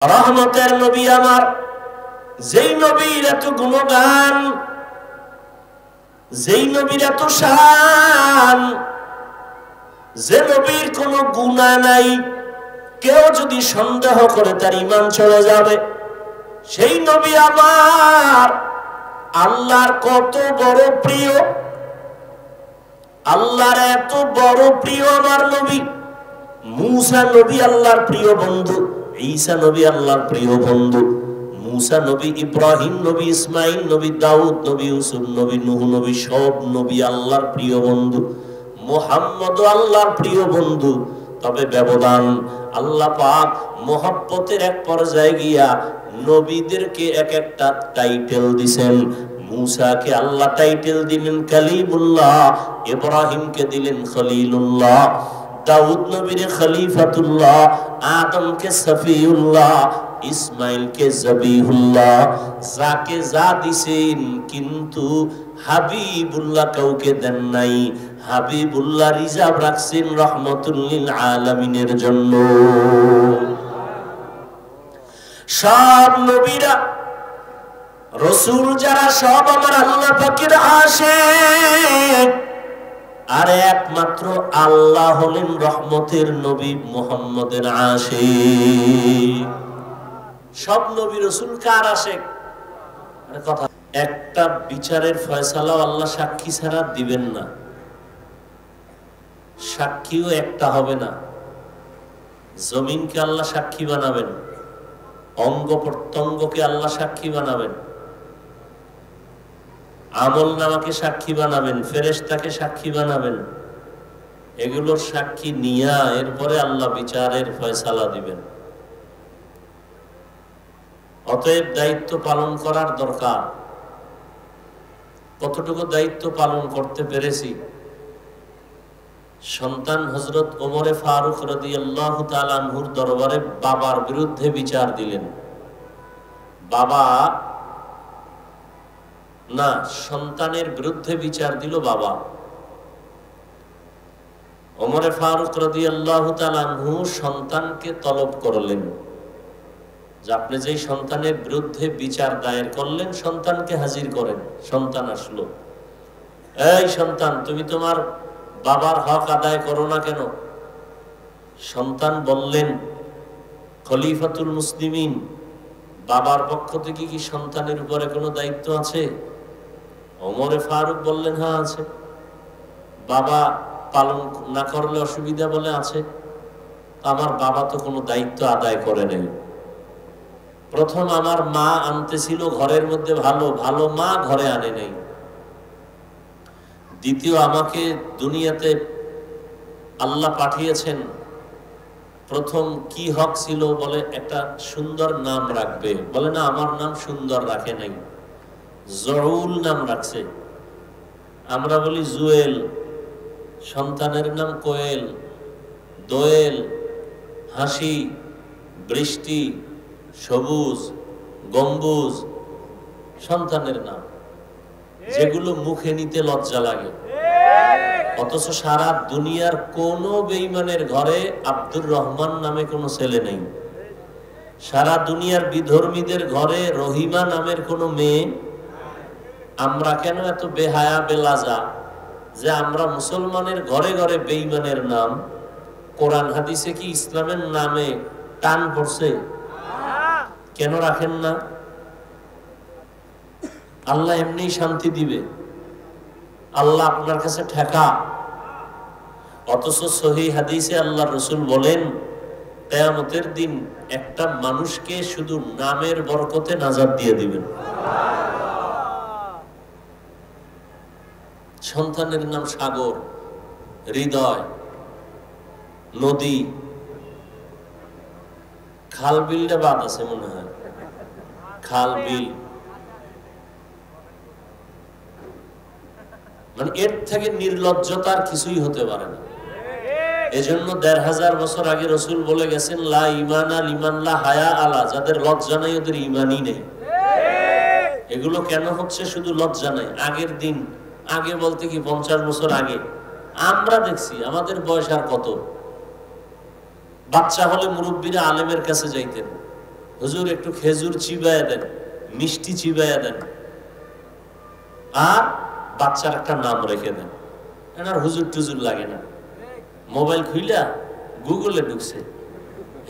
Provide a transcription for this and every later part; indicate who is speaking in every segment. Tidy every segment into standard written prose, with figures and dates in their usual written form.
Speaker 1: রহমতের নবী আমার, যেই নবীর এত গুণগান, যেই নবীর এত শান, যে নবীর কোনো গুনাহ নাই, কেউ যদি সন্দেহ করে তার ঈমান চলে যাবে। সেই নবী আমার আল্লাহর কত বড় প্রিয়, আল্লাহর এত বড় প্রিয় আমার নবী। মুসা নবী আল্লাহর প্রিয় বন্ধু, ঈসা নবী আল্লাহর প্রিয় বন্ধু, মুসা নবী, ইব্রাহিম নবী, ইসমাইল নবী, দাউদ নবী, ইউসুফ নবী, নূহ নবী, সব নবী আল্লাহর প্রিয় বন্ধু। মুহাম্মদ আল্লাহর প্রিয় বন্ধু। তবে ব্যবধান, আল্লাহ পাক মহব্বতের এক পর্যায়ে গিয়া নবীদেরকে এক একটা টাইটেল দিবেন। মুসাকে আল্লাহ টাইটেল দিলেন কালিমুল্লাহ, ইব্রাহিমকে দিলেন খলিলুল্লাহ, দাউদ নবীর খলিফাতুল্লাহ, আদমকে সফিউল্লাহ, ইসমাইলকে জবিহুল্লাহ। যাকে যা দিছেন, কিন্তু হাবিবুল্লাহ কাউকে দেন নাই। হাবিবুল্লাহ রিজার্ভ রাখছেন রহমতুল লিল আলামিনের জন্য। সব নবীরা, রাসূল যারা, সব আমার আল্লাহ পাকের আশিক। আর একমাত্র আল্লাহ হলেন রহমতের নবী মুহাম্মদের আশিক। সব নবী রাসূল কার আশিক? কথা, একটা বিচারের ফয়সালাও আল্লাহ সাক্ষী ছাড়া দিবেন না। সাক্ষীও একটা হবে না। জমিনকে আল্লাহ সাক্ষী বানাবেন, অঙ্গ প্রত্যঙ্গকে আল্লাহ সাক্ষী বানাবেন, আমল নামাকে সাক্ষী বানাবেন, ফেরেশতাকে সাক্ষী বানাবেন। এগুলোর সাক্ষী নিয়া এরপরে আল্লাহ বিচারের ফয়সালা দিবেন। অতএব দায়িত্ব পালন করার দরকার। কতটুকু দায়িত্ব পালন করতে পেরেছি? সন্তান হযরত ওমরে ফারুক রাদিয়াল্লাহু তাআলা আনহুর দরবারে বাবার বিরুদ্ধে বিচার দিলেন। বাবা না, সন্তানের বিরুদ্ধে বিচার দিল বাবা। ওমরে ফারুক রাদিয়াল্লাহু তাআলা আনহু সন্তানকে তলব করলেন যে আপনি যেই সন্তানের বিরুদ্ধে বিচার দায়ের করলেন, সন্তানকে হাজির করেন। সন্তান আসলো। এই সন্তান, তুমি তোমার বাবার হক আদায় করো না কেন? সন্তান বললেন, খলিফাতুল মুসলিমিন, বাবার পক্ষ থেকে কি সন্তানের উপরে কোনো দায়িত্ব আছে? ওমরে ফারুক বললেন, হ্যাঁ আছে। বাবা পালন না করলে অসুবিধা বলে আছে। আমার বাবা তো কোনো দায়িত্ব আদায় করে নেই। প্রথম আমার মা আনতেছিল ঘরের মধ্যে, ভালো ভালো মা ঘরে আনে নেই। দ্বিতীয়, আমাকে দুনিয়াতে আল্লাহ পাঠিয়েছেন, প্রথম কি হক ছিল? বলে একটা সুন্দর নাম রাখবে। বলে না, আমার নাম সুন্দর রাখে নাই, জহুল নাম রাখছে। আমরা বলি জুয়েল, সন্তানের নাম কোয়েল, দোয়েল, হাসি, বৃষ্টি, সবুজ, গম্বুজ, সন্তানের নাম, যেগুলো মুখে নিতে লজ্জা লাগে। অথচ সারা দুনিয়ার কোন বেঈমানের ঘরে আব্দুর রহমান নামে কোনো ছেলে নেই। সারা দুনিয়ার বিধর্মীদের ঘরে রহিমা নামের কোনো মেয়ে। আমরা কেন এত বেহায়া বেলাজা যে আমরা মুসলমানের ঘরে ঘরে বেঈমানের নাম? কোরআন হাদিসে কি ইসলামের নামে টান পড়ছে? কেন রাখেন না? আল্লাহ এমনি শান্তি দিবে। আল্লাহ আপনার কাছে ঠেকা। অথচ সহিহ হাদিসে আল্লাহ রাসূল বলেন, কিয়ামতের দিন একটা মানুষকে শুধু নামের বরকতে নাজাত দিয়ে দিবেন। সন্তানের নাম সাগর, হৃদয়, নদী, খাল বিলটা বাদ আছে মনে হয়, খাল বিল। মানে এর থেকে নির্লজ্জতার কিছুই হতে পারে না। এজন্য ১৫০০ বছর আগে রাসূল বলে গেছেন, লা ঈমানা লিমান লা হায়া আলা, যাদের লজ্জা নাই ওদের ঈমানই নেই। এগুলো কেন হচ্ছে? শুধু লজ্জা নাই। আগের দিন, আগে বলতে কি ৫০ বছর আগে আমরা দেখছি, আমাদের বয়স আর কত, বাচ্চা হলে মুরব্বীরা আলেমের কাছে যাইতেন, হুজুর একটু খেজুর চিবাইয়া দেন, মিষ্টি চিবাইয়া দেন, আর বাচ্চার একটা নাম রেখে দেন। আর হুজুর টুজুর লাগে না, মোবাইল খুইলা গুগলে ঢুকছে,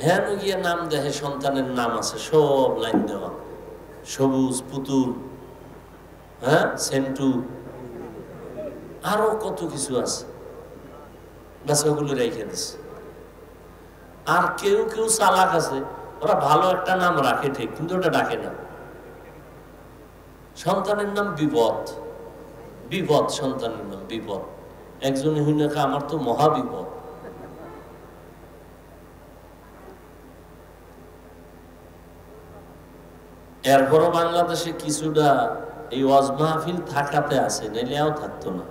Speaker 1: হ্যাঁ গিয়া নাম দেখে, সন্তানের নাম আছে সব লাইন দেওয়া, সবুজ, পুতুল, হ্যাঁ সেন্টু, আরো কত কিছু আছে, ব্যাস ওগুলো রেখে দিচ্ছে। আর কেউ কেউ চালাক আছে, ওরা ভালো একটা নাম রাখে ঠিক, কিন্তু ওটা ডাকে না। সন্তানের নাম বিপদ, বিপদ সন্তানের নাম বিপদ। একজন হইনাকে আমার তো মহা বিপদ। এরপরও বাংলাদেশে কিছুটা এই ওয়াজ মাহফিল থাকাতে আছে, নাইলেও থাকতো না।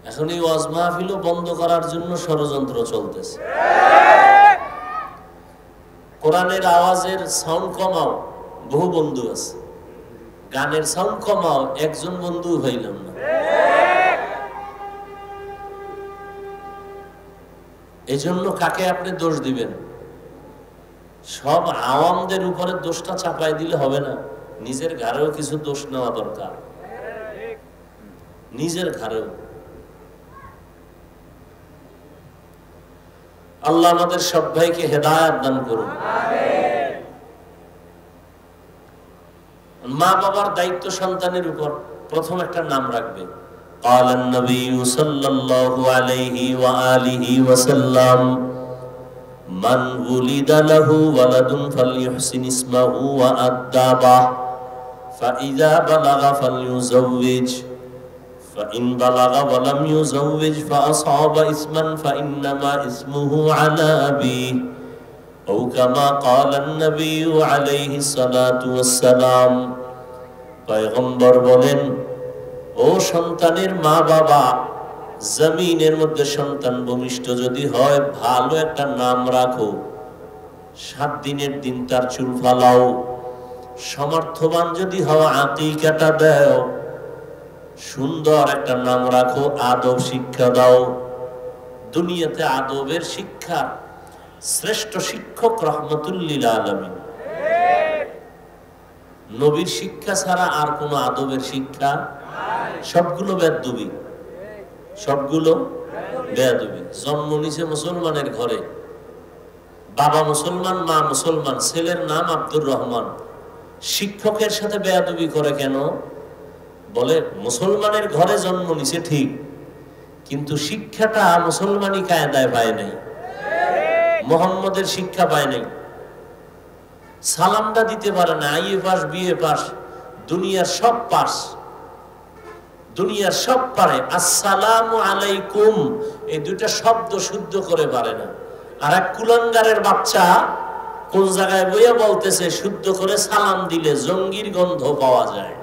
Speaker 1: এখন এই ওয়াজ মাহফিলও বন্ধ করার জন্য ষড়যন্ত্র চলতেছে। কোরআনের আওয়াজের সাউন্ড কমাও, বহু বন্ধু আছে। গানের সাউন্ড কমাও, একজন বন্ধু হইলাম না। এজন্য কাকে আপনি দোষ দিবেন? সব আওয়ামদের উপরে দোষটা চাপাই দিলে হবে না, নিজের ঘরেও কিছু দোষ নেওয়া দরকার, নিজের ঘরেও। আল্লাহ আমাদের সব ভাইকে হেদায়েত দান করুন। মা বাবার দায়িত্ব সন্তানের উপর, প্রথম একটা নাম রাখবে। قال النبي صلى الله عليه وآله وسلم من ولد له ولد فليحسن اسمه وأدبه فإذا بلغ فليزوج فإن بلغ ولم يزوج فأصاب اسما فإنما اسمه على أبيه أو كما قال النبي عليه الصلاة والسلام। পয়গম্বর বলেন, ও সন্তানের মা বাবা, জমিনের মধ্যে সন্তান ভূমিষ্ঠ যদি হয়, ভালো একটা নাম রাখো। 7 দিনের দিন তার চুল ফালাও। সমর্থবান যদি হও, আকিকাটা দাও। সুন্দর একটা নাম রাখো, আদব শিক্ষা দাও। দুনিয়াতে আদবের শিক্ষা শ্রেষ্ঠ শিক্ষক রহমতুল লিল আলামিন। নবীর শিক্ষা ছাড়া আর কোন আদবের শিক্ষা, সবগুলো বেয়াদবি, সবগুলো বেয়াদবি। জন্ম নিছে মুসলমানের ঘরে, বাবা মুসলমান, মা মুসলমান, ছেলের নাম আব্দুর রহমান। শিক্ষকের সাথে বেয়াদবি করে কেন? বলে মুসলমানের ঘরে জন্ম নিছে ঠিক, কিন্তু শিক্ষাটা মুসলমানি কায়দায় পায় নাই, মুহাম্মদের শিক্ষা পায় নাই। সালামটা দিতে পারে না, আইএ পাস, বিএ পাস, দুনিয়ার সব পাস, দুনিয়ার সব পারে। আসসালামু আলাইকুম এই দুইটা শব্দ শুদ্ধ করে পারে না। আর এক কুলাঙ্গারের বাচ্চা কোন জায়গায় বইয়া বলতেছে, শুদ্ধ করে সালাম দিলে জঙ্গির গন্ধ পাওয়া যায়।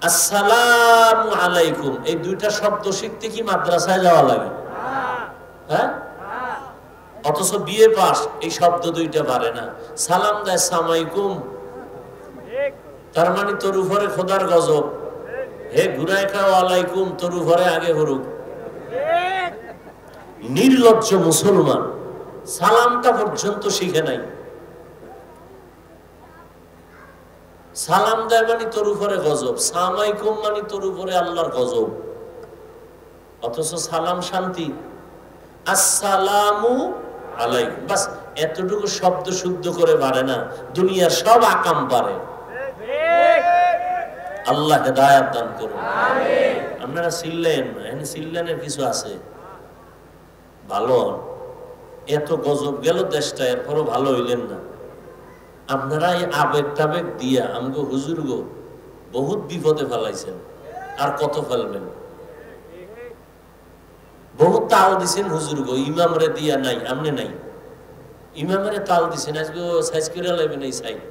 Speaker 1: আসসালামু আলাইকুম এই দুইটা শব্দ শিখতে কি মাদ্রাসায় যাওয়া লাগে? হ্যাঁ, অথচ বিএ পাস এই শব্দ দুইটা পারে না। সালাম দেয় সালামালাইকুম, তার মানে তোর উপরে খোদার গজব। হে ঘুরায় খাও আলাইকুম, তোর উপরে আগে হরুক। নির্লজ্জ মুসলমান, সালামটা পর্যন্ত শিখে নাই। সালাম দেয় মানে তোর উপরে গজব, সালামালাইকুম মানে তোর উপরে আল্লাহর গজব। অথচ সালাম শান্তি, আসসালামু আলাইকুম, বাস এতটুকু শব্দ শুদ্ধ করে পারে না। দুনিয়ার সব আকাম পারে। আল্লাহ হেদায়েত দান করুন। আপনারা চিল্লেন, চিল্লেনের কিছু আছে, ভালো এত গজব গেল দেশটা, এরপরও ভালো হইলেন না। আপনারা এই আবেগ টাবেগ দিয়া আমাকে হুজুর গো বহুত বিপদে ফেলাইছেন, আর কত ফেলবেন। বহুত তাল দিছেন হুজুর গো, ইমামরে দিয়া নাই, আমনে নাই, ইমামরে তাল দিছেন, আজকে সাইজ করে লাইবেন এই সাইড।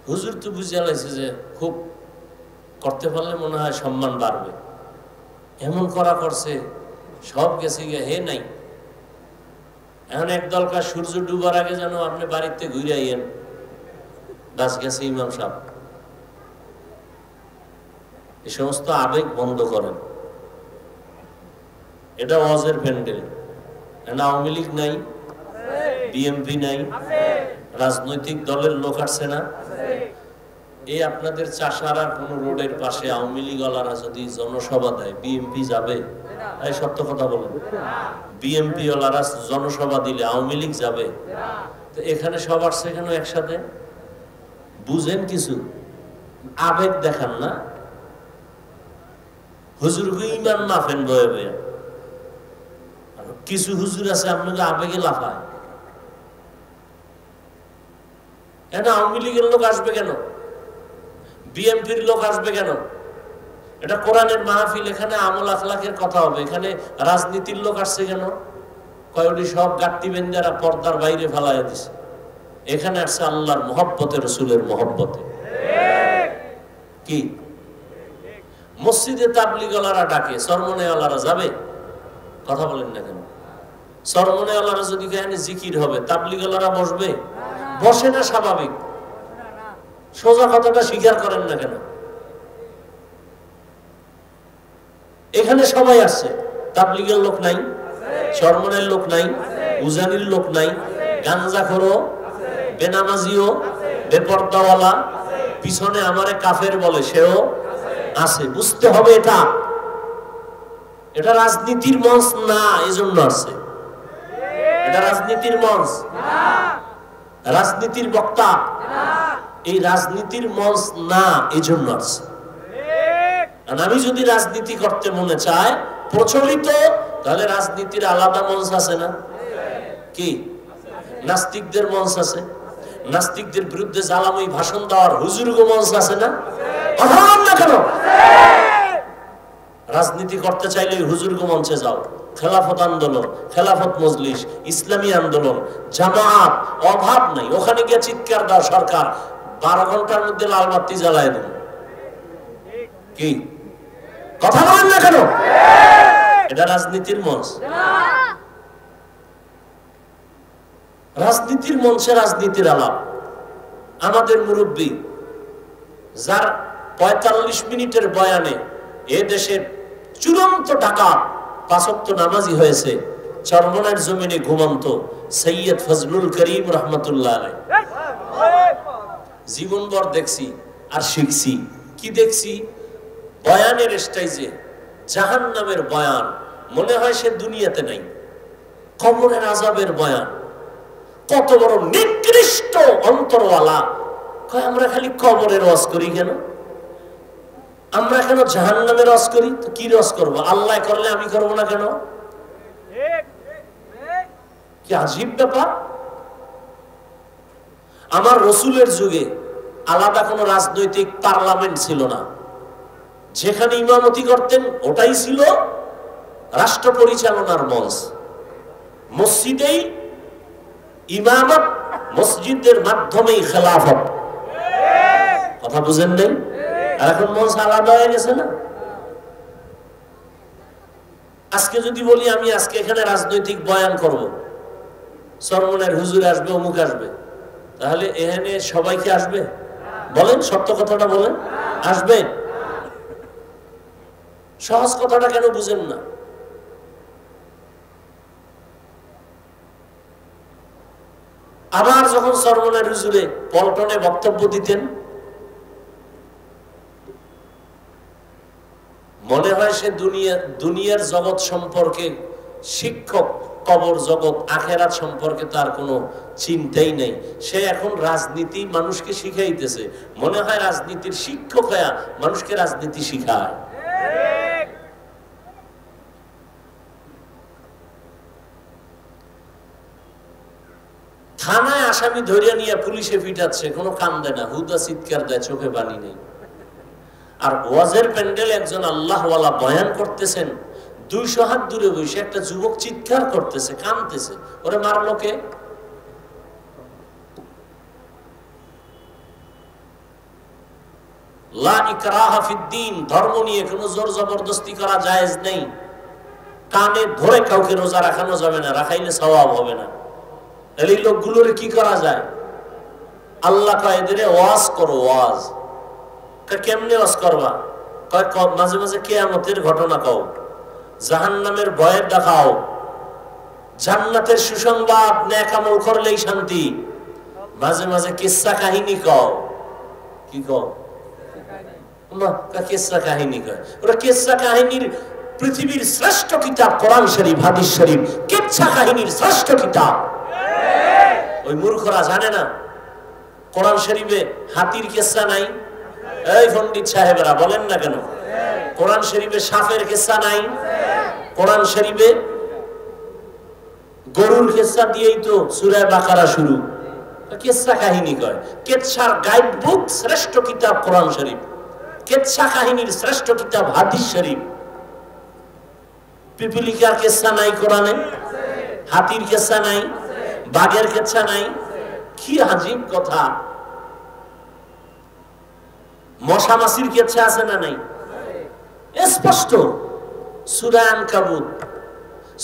Speaker 1: হুজুর তো বুঝিয়া লাইছে যে খুব করতে পারলে মনে হয় সম্মান বাড়বে, এমন করা করছে, সব গেছে গিয়ে হে নাই। এখন একদল কাজ সূর্য ডুবার আগে যেন আপনি বাড়িতে ঘুরে আইয়েন, বাস গেছে ইমাম সাহেব। এই সমস্ত আবেগ বন্ধ করেন। এটা ওয়াজের প্যান্ডেল, আওয়ামী লীগ নাই, বিএনপি নাই, রাজনৈতিক দলের লোক আসছে না। এই আপনাদের চাষারা কোন রোডের পাশে আওয়ামী লীগ ওয়ালারা যদি জনসভা দেয়, বিএনপি যাবে? এই সত্য কথা বলেন, বিএনপি ওয়ালারা জনসভা দিলে আওয়ামী লীগ যাবে? তো এখানে সব আসছে কেন একসাথে? বুঝেন কিছু, আবেগ দেখান না। হুজুর ইমান মাফেন বয়ে বয়ে, কিছু হুজুর আছে আপনাকে আবেগে লাফায়। এটা আওয়ামী লীগের লোক আসবে কেন? বিএনপির লোক আসবে কেন? এটা কোরআনের মাহফিল, এখানে আমল আখলাকের কথা হবে, এখানে রাজনীতির লোক আসছে কেন? কয়টি সব গাট্টি বেন্দারা পর্দার বাইরে ফেলাইয়া দিছে। এখানে আসছে আল্লাহর মহব্বতে, রসুলের মহব্বতে। কি মসজিদে তাবলীগওয়ালারা ডাকে, চরমনেওয়ালারা যাবে? কথা বলেন না কেন? চরমনেওয়ালারা যদি এখানে জিকির হবে, তাবলীগওয়ালারা বসবে? বসে না, স্বাভাবিক। সোজা কথাটা স্বীকার করেন না কেন? এখানে সবাই আসছে, তাবলীগের লোক নাই, চরমনের লোক নাই, উজানির লোক নাই, গাঞ্জাখোরও, বেনামাজিও, বেপর্দাওয়ালা, পিছনে আমারে কাফের বলে সেও আছে। বুঝতে হবে এটা রাজনীতির মঞ্চ না, এজন্য আছে। এটা রাজনীতির মঞ্চ, রাজনীতির বক্তা, এই রাজনীতির মঞ্চ না, এজন্য আছে। আমি যদি রাজনীতি করতে মনে চায় প্রচলিত, তাহলে রাজনীতির আলাদা মঞ্চ আছে না? কি নাস্তিকদের মঞ্চ আছে, নাস্তিকদের বিরুদ্ধে জ্বালাময়ী ভাষণ দেওয়ার হুজুরগো মঞ্চ আছে না? কথা বলেন না কেন? রাজনীতি করতে চাইলে হুজুরগো মঞ্চে যাও। খেলাফত আন্দোলন, খেলাফত মজলিস, ইসলামী আন্দোলন, জামাত, অভাব নাই। ওখানে গিয়ে চিৎকার দাও, সরকার 12 ঘন্টার মধ্যে লাল বাতি জ্বালায় দেব। কি কথা বলেন না কেন? এটা রাজনীতির মঞ্চ। রাজনীতির মঞ্চে রাজনীতির আলাপ। আমাদের মুরব্বী যার 45 মিনিটের বয়ানে এ দেশের চূড়ান্ত ডাকাত, 5 ওয়াক্ত নামাজি হয়েছে, চরমনের জমিনে ঘুমন্ত সৈয়দ ফজলুল করিম রহমতুল্লাহ আলাইহি। জীবনভর দেখছি আর শিখছি। কি দেখছি? বয়ানের স্টাইজে জাহান্নামের বয়ান, মনে হয় সে দুনিয়াতে নাই। কবরের আযাবের বয়ান, কত বড় নিকৃষ্ট অন্তরওয়ালা। কয় আমরা খালি কবরের ওয়াজ করি কেন? আমরা কেন জাহান্নামের ওয়াজ করি? তো কি ওয়াজ করব? আল্লাহ করলে আমি করব না কেন? কি আজীব ব্যাপার। আমার রসুলের যুগে আলাদা কোনো রাজনৈতিক পার্লামেন্ট ছিল না। যেখানে ইমামতি করতেন ওটাই ছিল রাষ্ট্র পরিচালনার মঞ্চ। মসজিদেই ইমামত, মসজিদের মাধ্যমেই খেলাফত। কথা বুঝেন নাই? আর এখন মঞ্চ আলাদা হয়ে গেছে না? আজকে যদি বলি আমি আজকে এখানে রাজনৈতিক বয়ান করব, চরমনের হুজুর আসবে, অমুক আসবে, তাহলে এখানে সবাইকে আসবে? বলেন, সত্য কথাটা বলেন, আসবে? সহজ কথাটা কেন বুঝেন না? আবার যখন চরমনের হুজুরে পল্টনে বক্তব্য দিতেন, মনে হয় সে দুনিয়ার জগৎ সম্পর্কে শিক্ষক, কবর জগৎ, আখেরাত সম্পর্কে তার কোনো চিন্তাই নেই। সে এখন রাজনীতি মানুষকে শিখাইতেছে, মনে হয় রাজনীতির শিক্ষক হয়ে মানুষকে রাজনীতি শিখায়। থানায় আসামি ধরিয়া নিয়ে পুলিশে পিটাচ্ছে, কোনো কান দেয় না, হুদা চিৎকার দেয়, চোখে পানি নেই। আর ওয়াজের প্যান্ডেলে একজন আল্লাহওয়ালা বয়ান করতেছেন, 200 হাত দূরে বসে একটা যুবক চিৎকার করতেছে, কাঁদতেছে, ওরে মারলো কে? লা ইকরাহা ফিদ্দীন, ধর্ম নিয়ে কোনো জোর জবরদস্তি করা জায়েজ নেই। কানে ধরে কাউকে রোজা রাখানো যাবে না, রাখাইলে সওয়াব হবে না। এই লোকগুলোরে কি করা যায়? আল্লাহ কয় এদের ওয়াজ করো, ওয়াজ। কেমনে ওয়াজ করবা? মাঝে মাঝে কিয়ামতের ঘটনা কও, জাহান্নামের ভয়ের দেখাও, জান্নাতের সুসংবাদ, নেক আমল করলেই শান্তি। মাঝে মাঝে কিসসা কাহিনী কও, কি কও, কিসসা কাহিনী কয়। ওরা কিসসা কাহিনীর পৃথিবীর শ্রেষ্ঠ কিতাব কোরআন শরীফ, হাদিস শরীফ কিসসা কাহিনীর শ্রেষ্ঠ কিতাব। ওই মূর্খরা জানে না কোরআন শরীফে হাতির কিসসা নাই। এই পণ্ডিত সাহেবরা বলেন না কেন? কোরআন শরীফে সাপের কিসসা নাই। কোরআন শরীফে গরুর কিসসা দিয়েই তো সূরা বাকারা শুরু। কিসসা কাহিনী কয়। কিসসার গাইড বুক শ্রেষ্ঠ কিতাব কোরআন শরীফ, কিসসা কাহিনীর শ্রেষ্ঠ কিতাব হাদিস শরীফ। পিপিলিকার কিসসা নাই কোরআনে, হাতির কিসসা নাই, বাঘের কিসসা নাই। কি আজীব কথা। মশা মাছির কিসসা আছে না নাই? স্পষ্ট। সূরা আনকাবুত,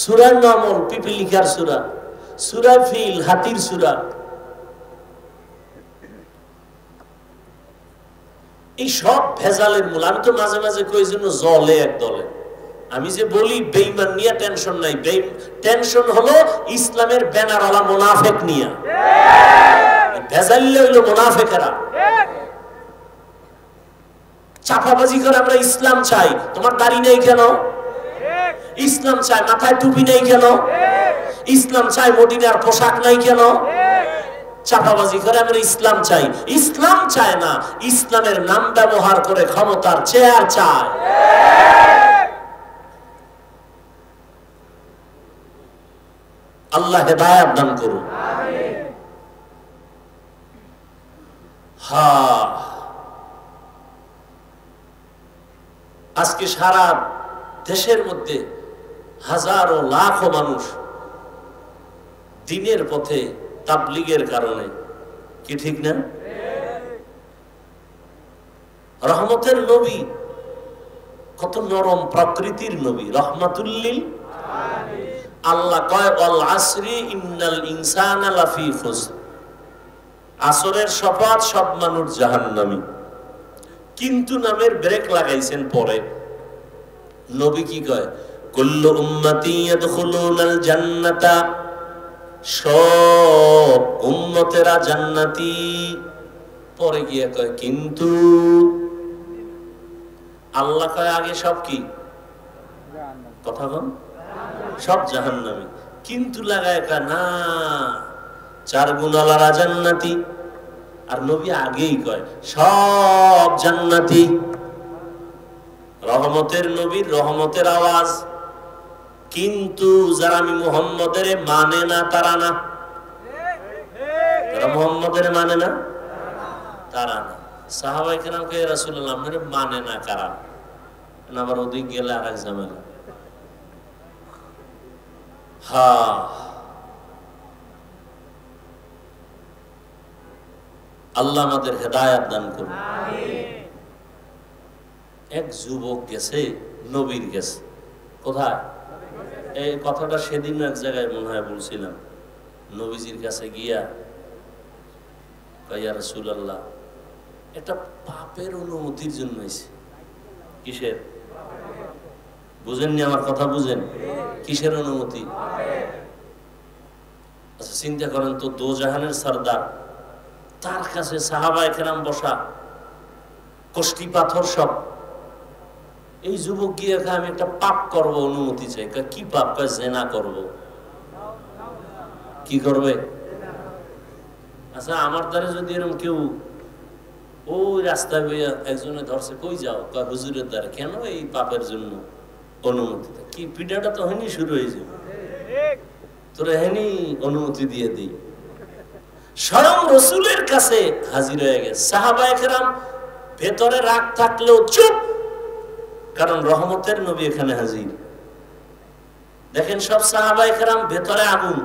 Speaker 1: সূরা নামল পিপিলিকার সূরা, সূরা ফিল হাতির সূরা। এই সব ভেজালের মূল। আমি তো মাঝে মাঝে কই জন্য জলে এক দলে। আমি যে বলি বেঈমান নিয়ে টেনশন নাই, টেনশন হলো ইসলামের ব্যানারওয়ালা মুনাফিক নিয়ে। ভেজাল হইলো মুনাফিকেরা। চাপাবাজি করে আমরা ইসলাম চাই। তোমার দাড়ি নেই কেন? ইসলাম চাই। মাথায় টুপি নেই কেন? ইসলাম চাই। মদিনার পোশাক নাই কেন? চাপাবাজি করে আমরা ইসলাম চাই। ইসলাম চায় না, ইসলামের নাম ব্যবহার করে ক্ষমতার চেয়ার চায়। আল্লাহ হেদায়েত দান করুন। আজকে সারা দেশের মধ্যে হাজারো লাখো মানুষ দ্বীনের পথে তাবলীগের কারণে, কি ঠিক না? রহমতের নবী কত নরম প্রকৃতির নবী, রহমাতুল্লিল আল্লাহ কয় ওয়াল আসরি ইন্নাল ইনসানা লাফি খুসর। আসরের শপথ, সব মানুষ জাহান্নামী। কিন্তু নামের ব্রেক লাগাইছেন পরে। নবী কি কয়? কুল্লু উম্মতি ইয়াদখুলুনাল জান্নাতা, সব উম্মতেরা জান্নাতি। পরে গিয়ে কয় কিন্তু আল্লাহ কয় আগে সব কি কথা বল, সব জাহান্নামী। কিন্তু লাগায় কয় না, 4 গুণওয়ালারা জান্নাতি। আর নবী আগেই কয় সব জান্নাতি। রহমতের নবীর রহমতের আওয়াজ। কিন্তু যারা আমি মুহাম্মদের মানে না তারা না, যারা মুহাম্মদের মানে না তারা না। সাহাবায়ে কেরাম কে রাসূলুল্লাহ আপনারা মানে না কারা? আবার ওদিক গেলে আর এক ঝামেলা। আল্লাহ আমাদের হেদায়েত দান করুন। এক যুবক গেছে নবীর গেছে। কোথায়? এই কথাটা সেদিন এক জায়গায় মনে হয় বলছিলাম। নবীজির কাছে গিয়া ইয়া রাসূলুল্লাহ, একটা পাপের অনুমতির জন্য এসে। কিসের? বুঝেননি আমার কথা? বুঝেন কিসের অনুমতি? আচ্ছা চিন্তা করেন তো, দোজাহানের সরদার, তার কাছে সাহাবায়ে কেরাম বসা, কষ্টি পাথর সব। এই যুবক গিয়ে আমি একটা পাপ করব, অনুমতি চাই। কি পাপ? কয় জিনা করব। কি করবে? আচ্ছা আমার দ্বারা যদি এরকম কেউ ওই রাস্তায় একজনে ধরছে, কই যাও? কয় হুজুরের দ্বারা। কেন? এই পাপের জন্য অনুমতি। কি পিঠাটা তো হয়নি শুরু হয়ে যাবে, তোরা হেনি অনুমতি দিয়ে দিই। স্বয়ং রাসূলের কাছে হাজির হয়ে গেছে। সাহাবায়ে কেরাম ভেতরে রাগ থাকলেও চুপ, কারণ রহমতের নবী এখানে হাজির। দেখেন সব সাহাবায়ে কেরাম ভেতরে আগুন,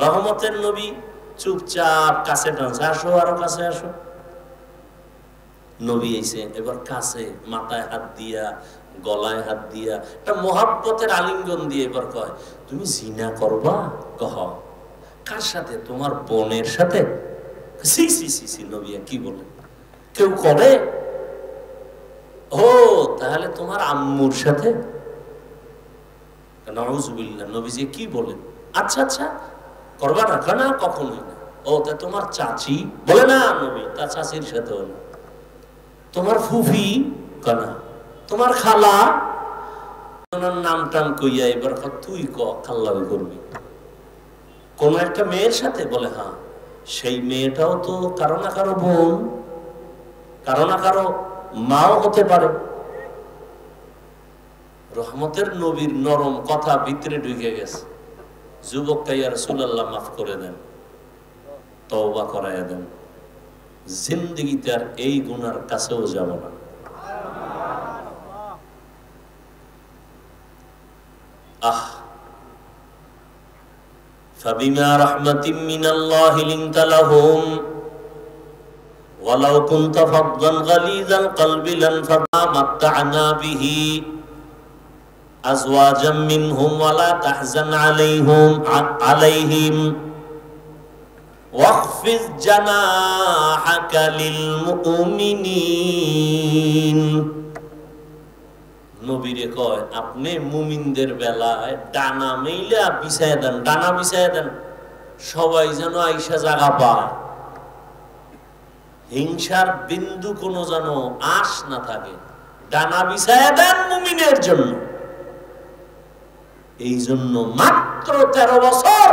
Speaker 1: রহমতের নবী চুপচাপ কাছে টানছে, আসো আরো কাছে আসো। নবী এসে এবার কাছে, মাথায় হাত দিয়া, গলায় হাত দিয়া, একটা মহাব্বতের আলিঙ্গন দিয়ে এবার কয় তুমি জিনা করবা? কহ কার সাথে? তোমার বোনের সাথে? সি সি সি সি নবী কি বলে? কেউ করে? ও তাহলে তোমার আম্মুর সাথে? নাউজুবিল্লাহ। নবীজি কি বলেন? আচ্ছা আচ্ছা করবা না, না কখনোই না। ও তা তোমার চাচি? বলে না নবী, তার চাচির সাথে হলো। তোমার ফুফি? না। তোমার খালা? নাম টাম কইয়া এবার তুই কাল্লা করবি কোন একটা মেয়ের সাথে? বলে হ্যাঁ। সেই মেয়েটাও তো কারো না কারো বোন, কারো না কারো মাও হতে পারে। রহমতের নবীর নরম কথা ভিতরে ঢুকে গেছে। যুবক কাইয়া রাসূলুল্লাহ মাফ করে দেন, তওবা করাইয়া দেন, জিন্দেগিতে আর এই গুনার কাছেও যাব না। আহ ফাবিমা রাহমাতিন মিনাল্লাহি লিনতা লাহুম ওয়ালাউ কুনতা ফাদদান গালিযাল কলবি লানফাদা মাত্তা'না বিহি আজওয়াজাম মিনহুম ওয়ালা তাহজান আলাইহিম ওয়াখফিজ জানাহাকা লিল মুমিনিন। নবীরে কয় আপনি মুমিনদের বেলায় ডানা মেইলা বিছায়া দেন, ডানা বিছায়া দেন, সবাই যেন আইসা জায়গা পায়, হিংসার বিন্দু কোনো যেন আশ না থাকে। ডানা বিছায়া দেন মুমিনের জন্য। এই জন্য মাত্র 13 বছর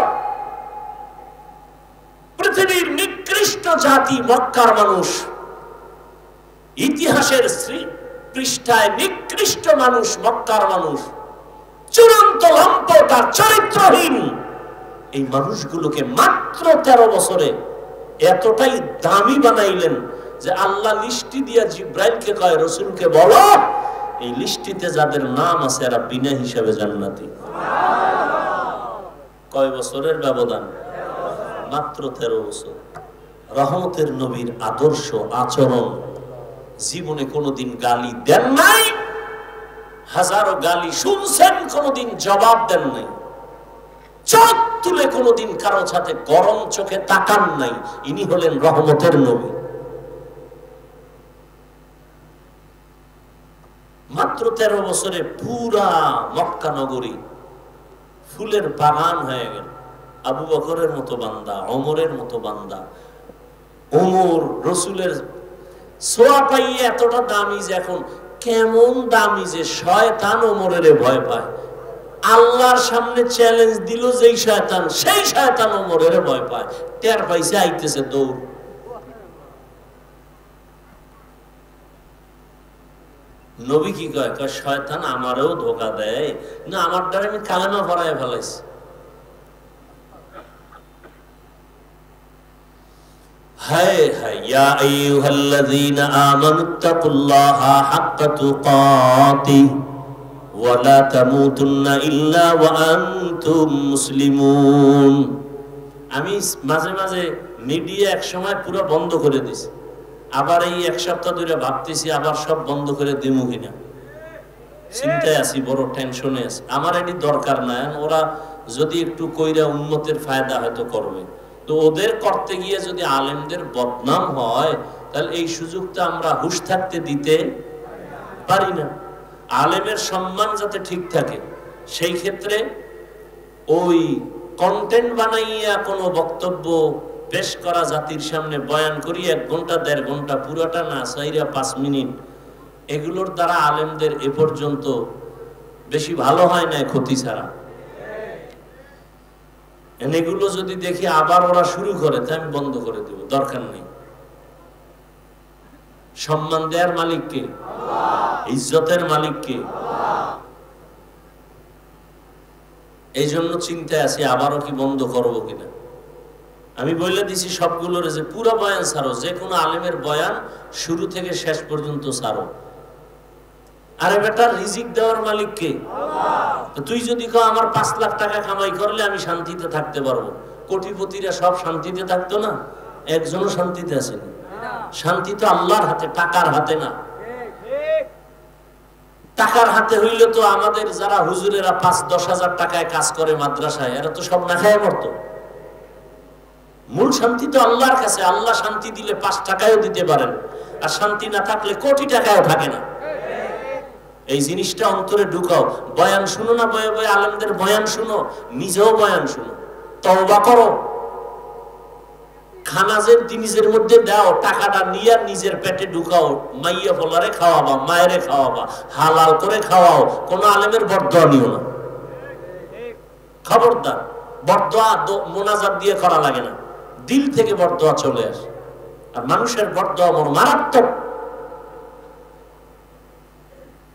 Speaker 1: পৃথিবীর নিকৃষ্ট জাতি মক্কার মানুষ, ইতিহাসের পৃষ্ঠায় নিকৃষ্ট মানুষ মক্কার মানুষ, চূড়ান্ত লম্পট আর চরিত্রহীন এই মানুষগুলোকে মাত্র 13 বছরে এতটাই দামি বানাইলেন যে আল্লাহ লিস্টি দিয়া জিব্রাইলকে কয় রাসূলকে বলো এই লিস্টিতে যাদের নাম আছে এরা বিনা হিসাবে জান্নাতি। কয় বছরের ব্যবধান? মাত্র 13 বছর। রহমতের নবীর আদর্শ আচরণ, জীবনে কোনোদিন গালি দেন নাই, হাজারো গালি শুনছেন, কোনোদিন জবাব দেন নাই, চোখ তুলে কোনোদিন কারো সাথে গরম চোখে তাকান নাই। ইনি হলেন রহমতের নবী। মাত্র 13 বছরে পুরা মক্কা নগরী ফুলের বাগান হয়ে গেল। আবু বকরের মতো বান্দা, ওমরের মতো বান্দা। ওমর রসুলের ছোঁয়া পাইয়ে এতটা দামি যে এখন কেমন দামি যে শয়তান ওমরের ভয় পায়। আল্লাহর সামনে চ্যালেঞ্জ দিল যেই শয়তান, সেই শয়তান ওমরের ভয় পায়। টের পাইছে আইতেছে দৌড়। নবী কি কয়? শয়তান আমারও ধোকা দেয় না, আমার দ্বারা আমি কালেমা পড়ায় ফেলাইছি। হায় হায়, ইয়া আইয়ুহাল্লাযীনা আমানুত্তাকুল্লাহা হাক্কা তুকাতিহি ওয়া লা তামুতুন্না ইল্লা ওয়া আনতুম মুসলিমুন। আমি মাঝে মাঝে মিডিয়া এক সময় পুরো বন্ধ করে দিছি, আবার এই 1 সপ্তাহ ধরে ভাবতেছি আবার সব বন্ধ করে দিমু কিনা, চিন্তায় আছি, বড় টেনশনে আছি। আমার এটি দরকার না, ওরা যদি একটু কইরা উম্মতের ফায়দা হয়তো করবে, তো ওদের করতে গিয়ে যদি আলেমদের বদনাম হয় তাহলে এই সুযোগটা আমরা হুশ থাকতে দিতে পারি না। আলেমের সম্মান যাতে ঠিক থাকে সেই ক্ষেত্রে ওই কন্টেন্ট বানাইয়া কোনো বক্তব্য পেশ করা, জাতির সামনে বয়ান করি 1 ঘন্টা 1.5 ঘন্টা, পুরোটা না, 4-5 মিনিট, এগুলোর দ্বারা আলেমদের এ পর্যন্ত বেশি ভালো হয় না, ক্ষতি ছাড়া। এগুলো যদি দেখি আবার ওরা শুরু করে তাই আমি বন্ধ করে দেব, দরকার নেই। সম্মান দেওয়ার মালিক কে? ইজ্জতের মালিক কে? এই জন্য চিন্তায় আছি আবারও কি বন্ধ করবো কিনা। আমি বলে দিছি সবগুলোর যে পুরো বয়ান ছাড়ো, যে কোনো আলেমের বয়ান শুরু থেকে শেষ পর্যন্ত ছাড়ো। আরে বেটা, রিজিক দেওয়ার মালিক কে? তুই যদি কও আমার 5 লাখ টাকা কামাই করলে আমি শান্তিতে থাকতে পারবো, কোটিপতিরা সব শান্তিতে থাকতো না? একজনও শান্তিতে আছে না। শান্তি তো আল্লাহর হাতে, টাকার হাতে না। টাকার হাতে হইলে তো আমাদের যারা হুজুরেরা 5-10 হাজার টাকায় কাজ করে মাদ্রাসায়, এরা তো সব না খায় মরতো। মূল শান্তি তো আল্লাহর কাছে। আল্লাহ শান্তি দিলে 5 টাকায়ও দিতে পারেন, আর শান্তি না থাকলে কোটি টাকায়ও থাকে না। এই জিনিসটা অন্তরে ঢুকাও। বয়ান শুনো না বয়ে বয়ে আলেমদের বয়ান শুনো, নিজেও বয়ান শুনো, তওবা করো। খানা যে নিজের মধ্যে দাও, টাকাটা নিয়ে নিজের পেটে ঢুকাও, মাইয়া ফলারে খাওয়াবা, মায়েরে খাওয়াবা, হালাল করে খাওয়াও। কোন আলেমের বরদোয়া নিও না, খবরদার। বরদোয়া মোনাজাত দিয়ে করা লাগে না, দিল থেকে বরদোয়া চলে আসে। আর মানুষের বরদোয়া বড় মারাত্মক।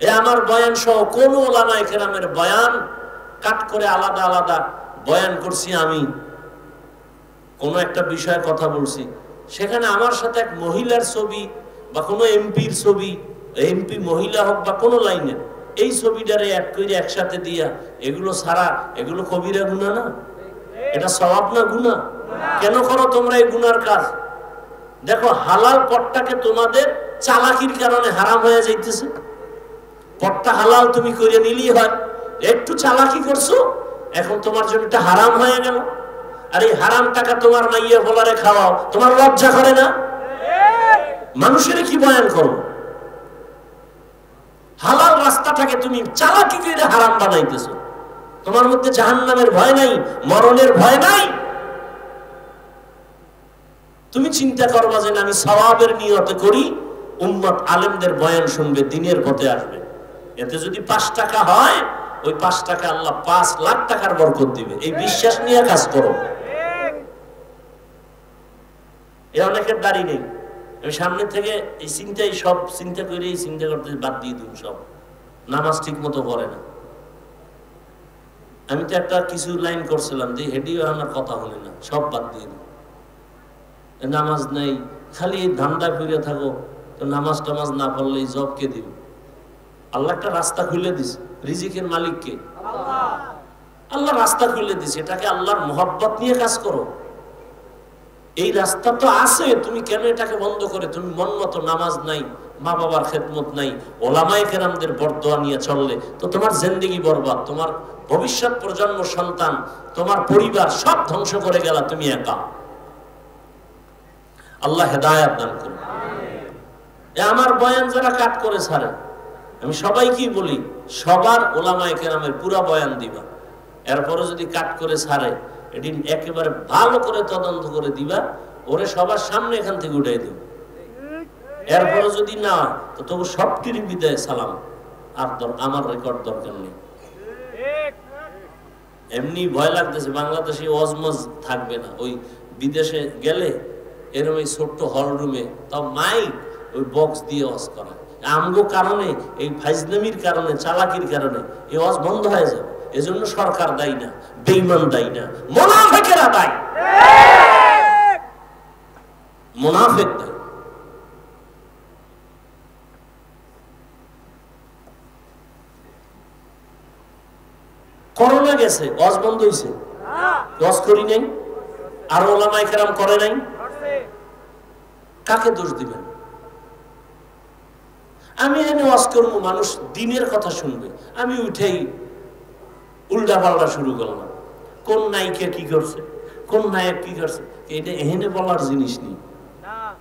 Speaker 1: এ আমার বয়ান সহ কোন ওলামায়ে কেরামের বয়ান কাট করে আলাদা আলাদা বয়ান করছি আমি। কোন একটা বিষয়ে কথা বলছি, সেখানে আমার সাথে এক মহিলার ছবি বা কোনো এমপির ছবি, এমপি মহিলা হোক বা কোনো লাইনের, এই ছবিটারে এক করে একসাথে দিয়া, এগুলো ছাড়া এগুলো কবিরা গুনাহ না? এটা সওয়াব না গুনাহ? কেন করো তোমরা এই গুনার কাজ? দেখো হালাল পথটাকে তোমাদের চালাকির কারণে হারাম হয়ে যাইতেছে। পথটা হালাল তুমি করে নিলেই হয়, একটু চালাকি করছো, এখন তোমার জন্য এটা হারাম হয়ে গেল। আর এই হারাম টাকা তোমার মাইয়া বলারে খাওয়াও, তোমার লজ্জা করে না? মানুষের কি বয়ান করো? হালাল রাস্তাটাকে তুমি চালাকি করে হারাম বানাইতেছো। তোমার মধ্যে জাহান্নামের ভয় নাই, মরণের ভয় নাই। তুমি চিন্তা করবা যে আমি সওয়াবের নিয়তে করি, উম্মত আলেমদের বয়ান শুনবে, দিনের পথে আসবে। এতে যদি 5 টাকা হয়, ওই 5 টাকা আল্লাহ 5 লাখ টাকার বরকত দিবে। এই বিশ্বাস নিয়ে কাজ করো। এ অনেকের দাড়ি নেই, আমি সামনে থেকে এই চিন্তাই সব চিন্তা করে এই চিন্তা করতে বাদ দিয়ে দিন। সব নামাজ ঠিক মতো পড়ে না। আমি তো একটা কিছু লাইন করছিলাম যে হেডিও আমার কথা হলে না, সব বাদ দিয়ে দিন। নামাজ নেই, খালি ধান্দা ফিরে থাকো, তো নামাজ টামাজ না পড়লে জব কে দিবে? আল্লাহ একটা রাস্তা খুলে দিছে, রিজিকের মালিক কে? আল্লাহ রাস্তা খুলে দিছে, এটাকে আল্লাহর মোহাব্বত নিয়ে কাজ করো। এই রাস্তা তো আছে, তুমি কেন এটাকে বন্ধ করে তুমি মন মতো নামাজ নাই, মা বাবার খেদমত নাই, ওলামায়ে কেরামদের বরদোয়া নিয়ে চললে তো তোমার জিন্দেগি বরবাদ। তোমার ভবিষ্যৎ প্রজন্ম, সন্তান, তোমার পরিবার সব ধ্বংস করে গেলা তুমি একা। আল্লাহ হেদায়েত দান করুন। আমার বয়ান যারা কাট করে ছাড়ে, আমি সবাইকেই বলি, সবার ওলামায়ে কেরামের পুরা বয়ান দিবা। এরপরে যদি কাট করে ছাড়ে, এদিন একেবারে ভালো করে তদন্ত করে দিবা, ওরে সবার সামনে এখান থেকে উঠাই দিব। এরপরে যদি না, তো তবু সবটির বিদায় সালাম। আর আমার রেকর্ড দরকার নেই। এমনি ভয় লাগতেছে, বাংলাদেশে ওয়াজমজ থাকবে না। ওই বিদেশে গেলে এরকম এই ছোট্ট হল রুমে, তাও মাইক, ওই বক্স দিয়ে ওয়াজ করা। আমগো কারণে, এই ফাইজলামির কারণে, চালাকির কারণে এই ওয়াজ বন্ধ হয়ে যাবে। এজন্য সরকার দায়ী না, বেঈমান দায়ী না, মুনাফিকেরা দায়ী। মুনাফিক দায়ী। করোনা গেছে, ওয়াজ বন্ধ হইছে? ওয়াজ করি নাই? আর ওলামায়ে কেরাম করে নাই? কাকে দোষ দিবেন? আমি এনে ওয়াজ করবো, মানুষ দিনের কথা শুনবে, আমি উঠেই উল্টা পাল্টা শুরু করলাম। কোন নায়িকা কি করছে, কোন নায়ক কি করছে, এটা এখানে বলার জিনিস নেই।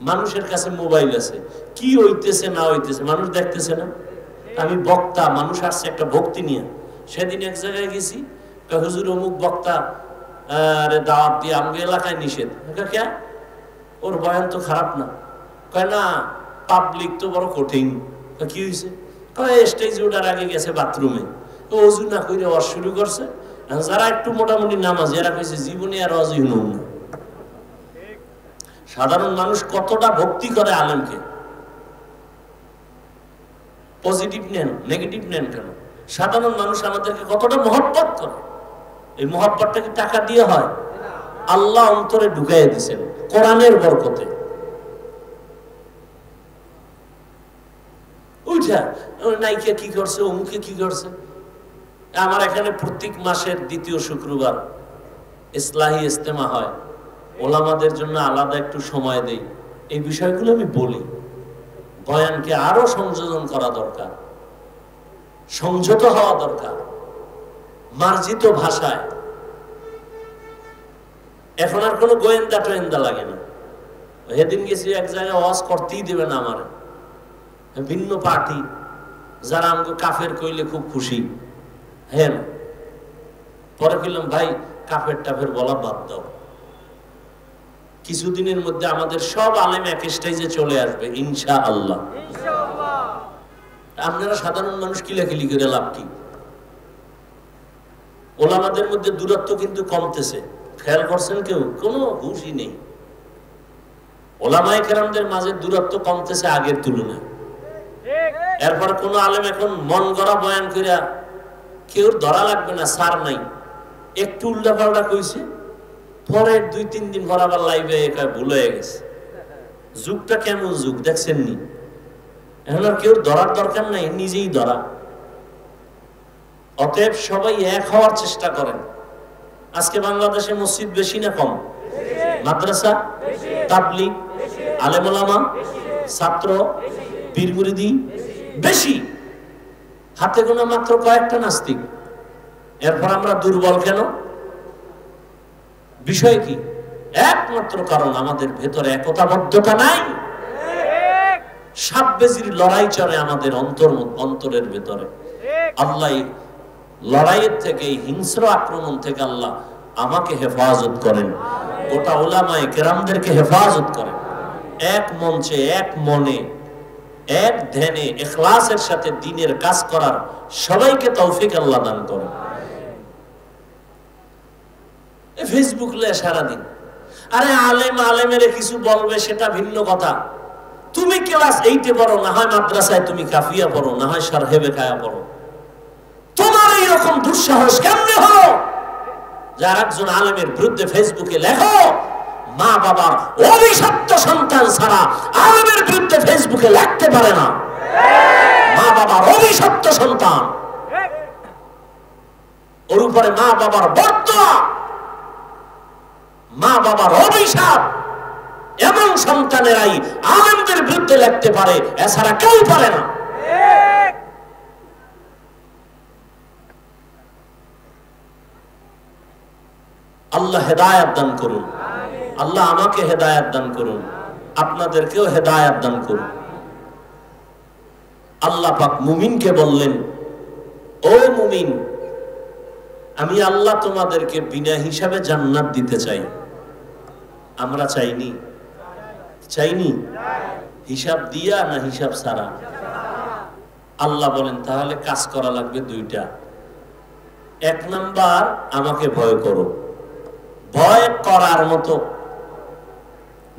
Speaker 1: মানুষের কাছে মোবাইল আছে, কি হইতেছে না হইতেছে মানুষ দেখতেছে না? আমি বক্তা, মানুষ আসছে একটা ভক্তি নিয়ে। সেদিন এক জায়গায় গেছি, হুজুর অমুক বক্তা দাওয়াত দিয়ে আমাকে এলাকায় নিষেধ। কে? ওর বয়ান তো খারাপ না। কয় না, পাবলিক তো বড় কঠিন। কি হয়েছে? কয় স্টেজ ওঠার আগে গেছে বাথরুমে, ওযু না করে ওয়াজ শুরু করছে। যারা একটু মোটামুটি নামাজ, এরা কইছে জীবনে আর ওয়াজই হলো না। সাধারণ মানুষ কতটা ভক্তি করে আলেমকে। পজিটিভ নেন, নেগেটিভ নেন কেন? সাধারণ মানুষ আমাদেরকে কতটা মহব্বত করে। এই মহব্বতটা কি টাকা দিয়ে হয়? আল্লাহ অন্তরে ঢুকাইয়া দিয়েছেন কোরআনের বরকতে। উঠা নায়িকা কি করছে, অমুকে কি করছে। আমার এখানে প্রত্যেক মাসের দ্বিতীয় শুক্রবার ইসলাহি ইজতেমা হয়, ওলামাদের জন্য আলাদা একটু সময় দেই। এই বিষয়গুলো আমি বলি। বয়ানকে আরো সংযোজন করা দরকার, সংযত হওয়া দরকার, মার্জিত ভাষায়। এখন আর কোনো গোয়েন্দা টোয়েন্দা লাগে না। সেদিন গেছি এক জায়গায় ওয়াজ করতেই দেবে না আমার, ভিন্ন পার্টি, যারা আমাকে কাফের কইলে খুব খুশি। হ্যাঁ, পরে কইলাম ভাই কাফের টাফের বলা বাদ দাও, কিছুদিনের মধ্যে আমাদের সব আলেম এক স্টেজে চলে আসবে ইনশাআল্লাহ। আপনারা সাধারণ মানুষ কিলাকিলি করে লাভ কি? ওলামাদের মধ্যে দূরত্ব কিন্তু কমতেছে, খেয়াল করছেন কেউ? কোনো হুঁশই নেই। ওলামায়ে কেরামদের মাঝে দূরত্ব কমতেছে আগের তুলনায়। এরপর কোন আলেম এখন মন গড়া বয়ান কইরা কেউ ধরা লাগবে না, সার নাই, একটু উল্টাপাল্টা কইছে, পরের 2-3 দিন পর আবার লাইভে ভুল হয়ে গেছে। যুগটা কেমন যুগ দেখছেন নি? এখন আর কেউ ধরার দরকার নাই, নিজেই ধরা। অতএব সবাই এক হওয়ার চেষ্টা করেন। আজকে বাংলাদেশে মসজিদ বেশি না কম? মাদ্রাসা, তাবলীগ, আলেম ওলামা, ছাত্র, পীর মুরিদি বেশি। হাতে গোনা মাত্র কয়েকটা নাস্তিক। এরপর আমরা দুর্বল কেন? বিষয় কি? একমাত্র কারণ আমাদের ভেতরে একতাবদ্ধতা নাই। সাপ বেজির লড়াই চলে আমাদের অন্তরের ভেতরে। আল্লাহ লড়াইয়ের থেকে, হিংস্র আক্রমণ থেকে আল্লাহ আমাকে হেফাজত করেন, গোটা উলামায়ে কেরামদেরকে হেফাজত করেন। এক মঞ্চে, এক মনে, এক ধ্যানে, ইখলাসের সাথে দ্বীনের কাজ করার সবাইকে তৌফিক আল্লাহ দান করেন। ফেসবুক লে সারাদিন, আরে আলেম আলেমের কিছু বলবে সেটা ভিন্ন কথা। তুমি ক্লাস 8-এ পড়ো, না হয় মাদ্রাসায় তুমি কাফিয়া পড়ো, না হয় শারহে বেকায়া পড়ো, তোমার এইরকম দুঃসাহস কেমনে হলো যার একজন আলেমের বিরুদ্ধে ফেসবুকে লেখো? মা বাবার অভিশপ্ত সন্তান ছাড়া আলেমের বিরুদ্ধে ফেসবুকে লিখতে পারে না। মা বাবার অভিশপ্ত সন্তান, ওর উপরে মা বাবার বর্তমান, মা বাবার অভিশাপ, এমন সন্তানেরাই আলেমদের বিরুদ্ধে লিখতে পারে, এছাড়া কেউ পারে না। আল্লাহ হেদায়েত দান করুন, আল্লাহ আমাকে হেদায়েত দান করুন, আপনাদেরকেও হেদায়েত দান করুন। আল্লাহ পাক মুমিনকে বললেন, ও মুমিন, আমি আল্লাহ তোমাদেরকে বিনা হিসাবে জান্নাত দিতে চাই। আমরা চাইনি? চাইনি? হিসাব দিয়া না হিসাব ছাড়া? আল্লাহ বলেন তাহলে কাজ করা লাগবে দুইটা। এক নাম্বার, আমাকে ভয় করো। ভয় করার মতো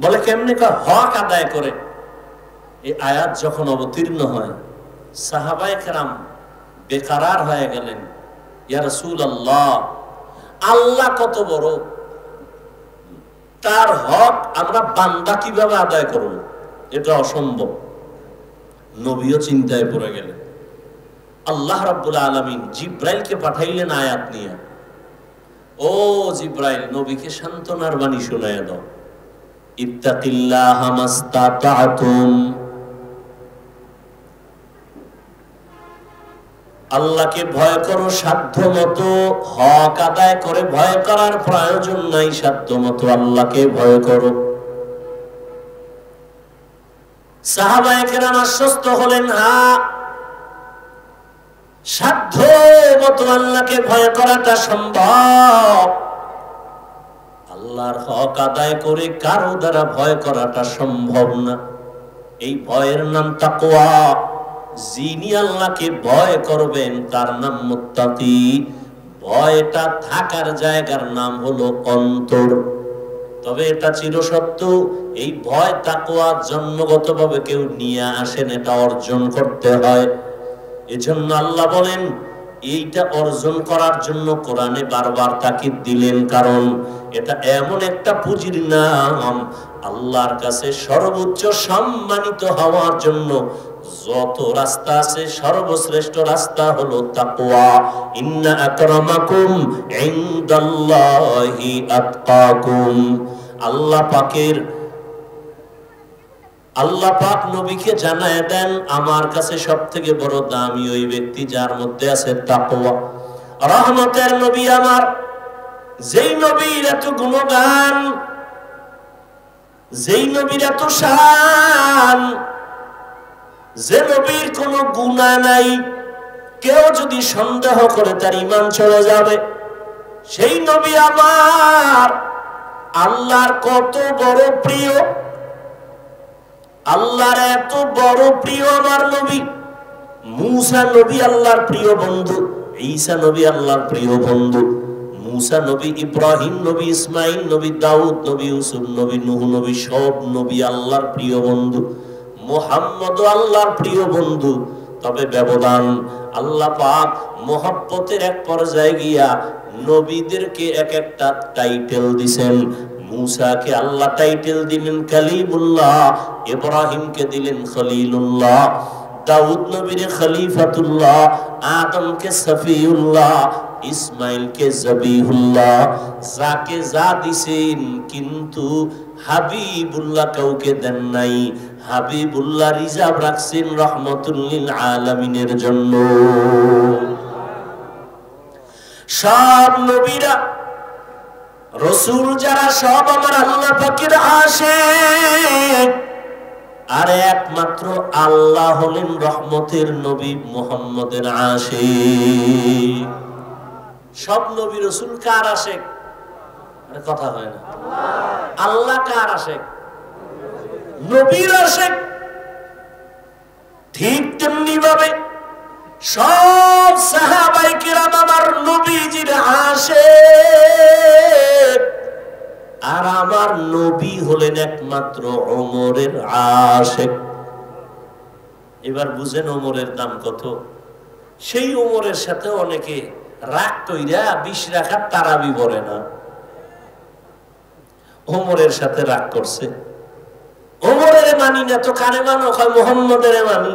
Speaker 1: বলে কেমনে? হক আদায় করে। এই আয়াত যখন অবতীর্ণ হয়, সাহাবায়ে কেরাম বেকারার হয়ে গেলেন, ইয়া রাসূলুল্লাহ, আল্লাহ কত বড়, তার হক আমরা বান্দা কিভাবে আদায় করব? এটা অসম্ভব। নবীও চিন্তায় পড়ে গেলেন। আল্লাহ রাব্বুল আলামিন জিব্রাইলকে পাঠাইলেন আয়াত নিয়ে, ও জিব্রাইল, নবীকে সান্ত্বনার বাণী শোনায়া দাও। ইত্তাকিল্লাহা মাস্তাতা'তুম, আল্লাহকে ভয় করো সাধ্য মতো। হক আদায় করে ভয় করার প্রয়োজন নাই, সাধ্য মতো আল্লাহকে ভয় করো। সাহাবায়ে কেরাম আশ্বস্ত হলেন, হ্যাঁ, সাধ্য মতো আল্লাহকে ভয় করাটা সম্ভব। আল্লাহর হক আদায় করে কারো দ্বারা ভয় করাটা সম্ভব না। এই ভয়ের নাম তাকওয়া। যিনি আল্লাহকে ভয় করবেন তার নাম মুত্তাকি। ভয়টা থাকার জায়গার নাম হলো অন্তর। তবে এটা চিরসত্য, এই ভয় তাকওয়া জন্মগতভাবে কেউ নিয়ে আসেন, এটা অর্জন করতে হয়। এজন্য আল্লাহ বলেন, এইটা অর্জন করার জন্য কোরআনে বারবার তাকিদ দিলেন, কারণ এটা এমন একটা পুঁজির নাম, আল্লাহর কাছে সর্বোচ্চ সম্মানিত হওয়ার জন্য যত রাস্তা আছে সর্বশ্রেষ্ঠ রাস্তা হলো তাকওয়া। ইন্না আকরামাকুম ইনদাল্লাহি আতকাকুম। আল্লাহ পাক নবীকে জানায় দেন, আমার কাছে সবথেকে বড় দামি ওই ব্যক্তি যার মধ্যে আছে তাকওয়া। রহমতের নবী আমার, যেই নবীর এত গুণগান, যেই নবীর এত শান, যে নবীর কোনো গুনাহ নাই, কেউ যদি সন্দেহ করে তার ঈমান চলে যাবে। সেই নবী আমার আল্লাহর কত বড় প্রিয়, আল্লাহর এত বড় প্রিয় আমার নবী। মূসা নবী আল্লাহর প্রিয় বন্ধু, ঈসা নবী আল্লাহর প্রিয় বন্ধু, মূসা নবী, ইব্রাহিম নবী, ইসমাইল নবী, দাউদ নবী, ইউসুফ নবী, নূহ নবী, সব নবী আল্লাহর প্রিয় বন্ধু। মুহাম্মদ আল্লাহর প্রিয় বন্ধু। তবে ব্যবধান, আল্লাহ পাক মহব্বতের এক পর্যায়ে গিয়া নবীদেরকে এক একটা টাইটেল দিবেন। মূসাকে আল্লাহ টাইটেল দিলেন কালিমুল্লাহ, ইব্রাহিমকে দিলেন খলিলুল্লাহ, দাউদ নবীরে খলিফাতুল্লাহ, আদমকে সফিউল্লাহ, ইসমাইলকে জবিহুল্লাহ। যাকে যা দিছেন, কিন্তু হাবিবুল্লাহ কাউকে দেন নাই। হাবিবুল্লাহ রিজার্ভ রাখছেন রহমতুল লিল আলামিনের জন্য। সব নবীরা রাসূল যারা সব আমার আল্লাহ পাকের আশিক, আর একমাত্র আল্লাহ হলেন রহমতের নবী মুহাম্মদের আশিক। সব নবী রাসূল কার আশিক? কথা হয় না। আল্লাহ কার আশিক? নবীর আশিক। ঠিক তেমনি ভাবে সব সাহাবায়ে কিরাম আমার নবীজির আশিক, আর আমার নবী হলেন একমাত্র ওমরের আশিক। এবার বুঝেন ওমরের দাম কত। সেই ওমরের সাথে অনেকে রাগ কইরা 20 রাকাত তারাবি পড়ে না, ওমরের সাথে রাগ করছে। ওমরের মানি না তো কারে মানো? হয় মুহাম্মদের মানি।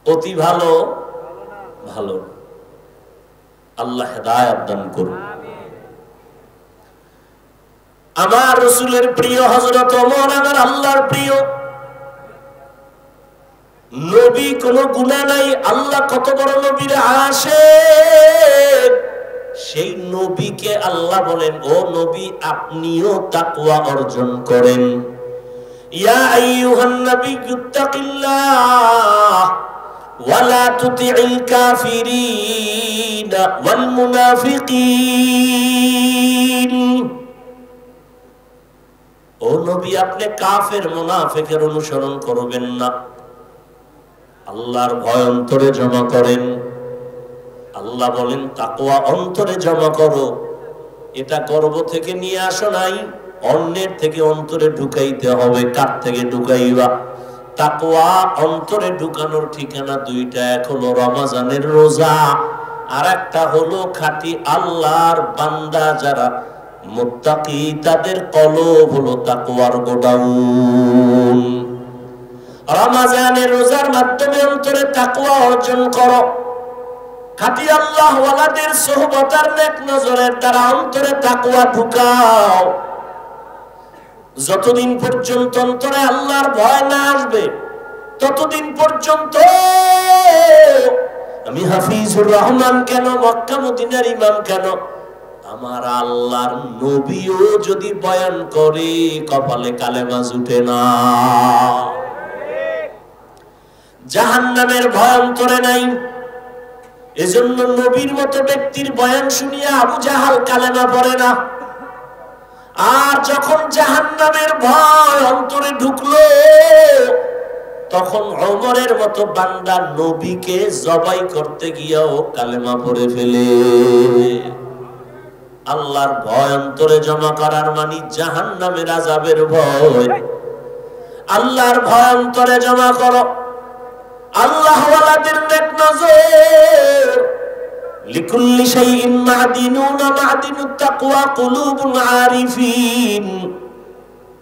Speaker 1: অতি ভালো ভালো, আল্লাহ হেদায়েত দান করুন। আমার রাসূলের প্রিয় হযরত ওমর আমার আল্লাহর প্রিয় নবী, কোনো গুনাহ নাই। আল্লাহ কত বড় নবীর আশিক। সেই নবীকে আল্লাহ বলেন, ও নবী আপনিও তাকওয়া অর্জন করেন। ইয়া আইয়ুহান নাবিয়্যুত্তাকিল্লাহ ওয়া লা তুতি'ল কাফিরিন ওয়াল মুনাফিকিন। ও নবী আপনি কাফের মুনাফিকের অনুসরণ করবেন না, আল্লাহর ভয় অন্তরে জমা করেন। আল্লাহ বলেন তাকওয়া অন্তরে জমা করো। এটা গর্ব থেকে নিয়ে আসো নাই, অন্যের থেকে অন্তরে ঢুকাইতে হবে। কার থেকে ঢুকাইবা? তাকওয়া অন্তরে ঢুকানোর ঠিকানা দুইটা, এক হলো রমজানের রোজা, আর একটা হলো খাঁটি আল্লাহর বান্দা যারা মুত্তাকি, তাদের কলব হলো তাকওয়ার গোডাউন। রমজানের রোজার মাধ্যমে অন্তরে তাকওয়া অর্জন করো। খাঁটি আল্লাহ ওয়ালাদের সোহবত আর নেক নজরের দ্বারা অন্তরে তাকওয়া ঢুকাও। যতদিন পর্যন্ত অন্তরে আল্লাহর ভয় না আসবে, ততদিন পর্যন্ত আমি হাফিজুর রহমান কেন, মক্কা মদিনার ইমাম কেন, আমার আল্লাহর নবীও যদি বয়ান করে কপালে কালেমা জুটে না। জাহান্নামের ভয় অন্তরে নাই। এজন্য নবীর মতো ব্যক্তির বয়ান শুনিয়া আবু জাহাল কালেমা পড়ে না। আর যখন জাহান্নামের ভয় অন্তরে ঢুকলো, তখন ওমরের মতো বান্দা নবীকে জবাই করতে গিয়াও কালেমা পড়ে ফেলে। আল্লাহর ভয় অন্তরে জমা করার মানে জাহান্নামের আযাবের ভয়। আল্লাহর ভয় অন্তরে জমা করো। আল্লাহ ওয়ালাদের নেক নজর। লিকুল্লি শাইইন মাদিনুন মাদিনুত তাকওয়া কুলুবুল আরিফিন।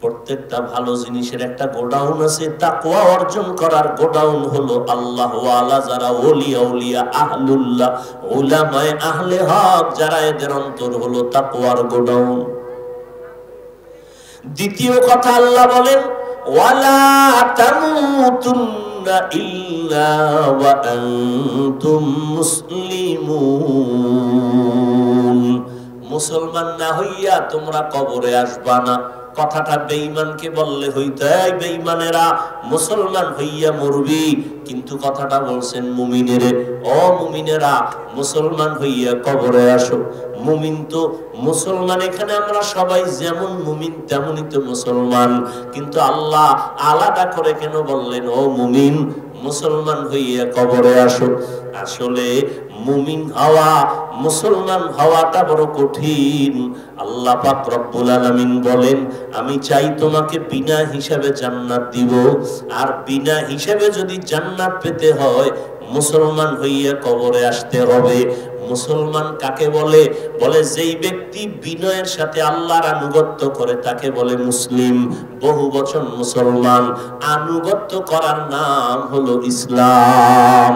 Speaker 1: প্রত্যেকটা ভালো জিনিসের একটা গোডাউন আছে, তাকওয়া অর্জন করার গোডাউন হলো আল্লাহ ওয়ালা যারা ওলিয়া উলিয়া আহলুল্লাহ উলামায়ে আহলে হক যারা, এদের অন্তর হলো তাকওয়ার গোডাউন। দ্বিতীয় কথা আল্লাহ বলেন ওয়ালা তামুতুন্না ইল্লা ওয়া আনতুম মুসলিমুন। মুসলমান না হইয়া তোমরা কবরে আসবা না। কথাটা বেঈমানকে বললে হইতো, এই বেঈমানেরা মুসলমান হইয়া মরবি, কিন্তু কথাটা বলছেন মুমিনেরে, ও মুমিনেরা মুসলমান হইয়া কবরে আসো। মুমিন তো মুসলমান, এখানে আমরা সবাই যেমন মুমিন তেমনই তো মুসলমান, কিন্তু আল্লাহ আলাদা করে কেন বললেন ও মুমিন মুসলমান হইয়া কবরে আসো? আসলে মুমিন হওয়া, মুসলমান হওয়াটা বড় কঠিন। আল্লাহ পাক রব্বুল আলামিন বলেন, আমি চাই তোমাকে বিনা হিসাবে জান্নাত দিব, আর বিনা হিসাবে যদি জান্নাত পেতে হয় মুসলমান হইয়া কবরে আসতে হবে। মুসলমান কাকে বলে? বলে যেই ব্যক্তি বিনয়ের সাথে আল্লাহর আনুগত্য করে তাকে বলে মুসলিম। বহু বচন মুসলমান, আনুগত্য করার নাম হলো ইসলাম।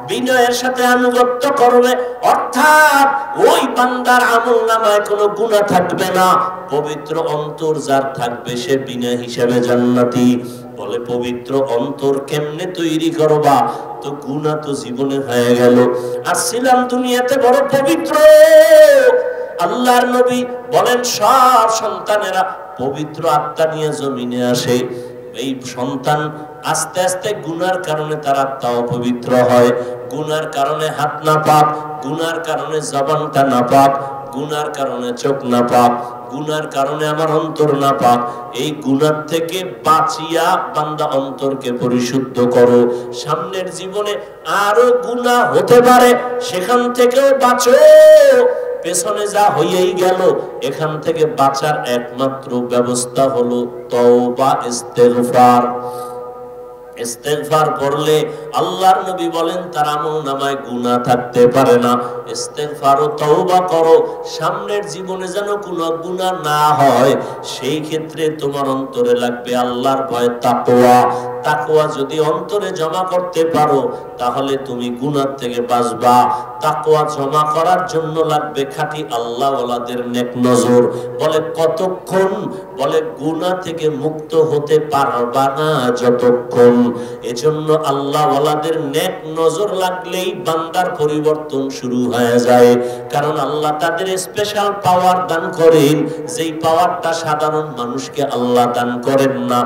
Speaker 1: বিনয়ের সাথে আনুগত্য করবে, অর্থাৎ ওই বান্দার আমলনামায় কোনো গুনাহ থাকবে না। পবিত্র অন্তর যার থাকবে সে বিনা হিসাবে জান্নাতি। বলে পবিত্র অন্তর কেমনে তৈরি করবা? তো গুনাহ তো জীবনে হয়ে গেল, আসছিলাম দুনিয়াতে বড় পবিত্র। আল্লাহর নবী বলেন সব সন্তানেরা পবিত্র আত্মা নিয়ে জমিনে আসে। এই সন্তান আস্তে আস্তে গুনার কারণে তার আত্মা অপবিত্র হয়, গুনার কারণে হাত না পাক, গুনার কারণে জবানটা না পাক, গুনার কারণে চোখ না পাক, গুনার কারণে আমার অন্তর না পাক। এই গুনার থেকে বাঁচিয়া বান্দা অন্তরকে পরিশুদ্ধ করো। সামনের জীবনে আরো গুনাহ হতে পারে, সেখান থেকেও বাঁচো। পেছনে যা হয়েই গেল, এখান থেকে বাঁচার একমাত্র ব্যবস্থা হলো তওবা, ইস্তেগফার। ইস্তেগফার করলে আল্লাহর নবী বলেন তার আমলনামায় গুনাহ থাকতে পারে না। ইস্তেগফার ও তওবা করো, সামনের জীবনে যেন কোনো গুনাহ না হয়। সেই ক্ষেত্রে তোমার অন্তরে লাগবে আল্লাহর ভয়, তাকওয়া। তাকওয়া যদি অন্তরে জমা করতে পারো তাহলে তুমি গুনাহ থেকে বাঁচবা। তাকওয়া জমা করার জন্য লাগবে খাঁটি আল্লাহওয়ালাদের নেক নজর। বলে কতক্ষণ? বলে গুনাহ থেকে মুক্ত হতে পারবা না যতক্ষণ। এজন্য আল্লাহওয়ালাদের নেক নজর লাগলেই বান্দার পরিবর্তন শুরু হয়ে যায়। কারণ আল্লাহ তাদের স্পেশাল পাওয়ার দান করেন, যেই পাওয়ারটা সাধারণ মানুষকে আল্লাহ দান করেন না।